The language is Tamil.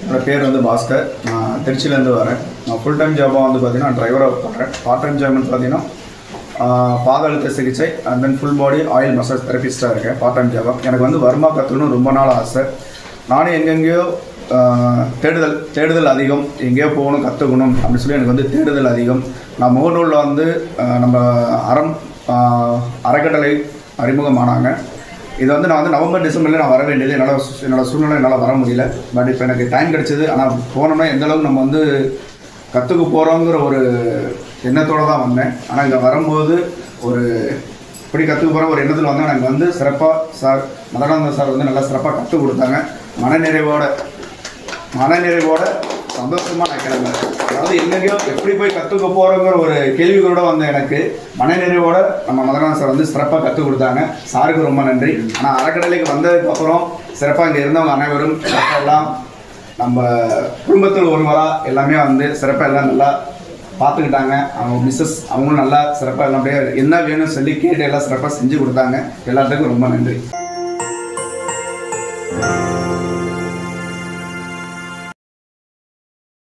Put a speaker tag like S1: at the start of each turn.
S1: என்னோடய பேர் வந்து பாஸ்கர். நான் திருச்சியிலேருந்து வரேன். நான் ஃபுல் டைம் ஜாபாக வந்து பார்த்திங்கன்னா டிரைவராக ஒர்க் பண்ணுறேன். பார்ட் டைம் ஜாப்னு பார்த்தீங்கன்னா பாத அழுத்த சிகிச்சை and then full body oil massage தெரபிஸ்ட்டாக இருக்கேன் பார்ட் டைம் ஜாபாக. எனக்கு வந்து வர்மா கற்றுக்கணும் ரொம்ப நாள் ஆசை. நானும் எங்கெங்கேயோ தேடுதல் அதிகம், எங்கேயோ போகணும் கற்றுக்கணும் அப்படின்னு சொல்லி எனக்கு வந்து தேடுதல் அதிகம். நான் முகநூலில் வந்து நம்ம அறக்கட்டளை அறிமுகமானாங்க. இது வந்து நான் வந்து நவம்பர் டிசம்பரில் நான் வர வேண்டியது, என்னோட சூழ்நிலை என்னால் வர முடியல. பட் இப்போ எனக்கு டைம் கிடச்சிது. ஆனால் போனோம்னா எந்தளவுக்கு நம்ம வந்து கற்றுக்க போகிறோங்கிற ஒரு எண்ணத்தோடு தான் வந்தேன். ஆனால் இங்கே வரும்போது ஒரு இப்படி கற்றுக்க போகிற ஒரு எண்ணத்தில் வந்தேன். எனக்கு வந்து சிறப்பாக சார் மதனானந்த சார் வந்து நல்லா சிறப்பாக கற்றுக் கொடுத்தாங்க. மனநிறைவோட சந்தோஷமாக நான் கிளம்பேன். அதாவது எங்கேயோ எப்படி போய் கற்றுக்க போகிறோங்கிற ஒரு கேள்விகளோடு வந்த எனக்கு மனநிறைவோட நம்ம மதனானந்த சார் வந்து சிறப்பாக கற்றுக் கொடுத்தாங்க. சாருக்கு ரொம்ப நன்றி. ஆனால் அறக்கட்டளைக்கு வந்ததுக்கப்புறம் சிறப்பாக இங்கே இருந்தவங்க அனைவரும் எல்லாம் நம்ம குடும்பத்தில் ஒருவராக எல்லாமே வந்து சிறப்பாக எல்லாம் நல்லா பார்த்துக்கிட்டாங்க. அவங்க மிஸ்ஸஸ் அவங்களும் நல்லா சிறப்பாக எல்லாம் அப்படியே என்ன வேணும்னு சொல்லி கேட்டு எல்லாம் சிறப்பாக செஞ்சு கொடுத்தாங்க. எல்லாத்துக்கும் ரொம்ப நன்றி.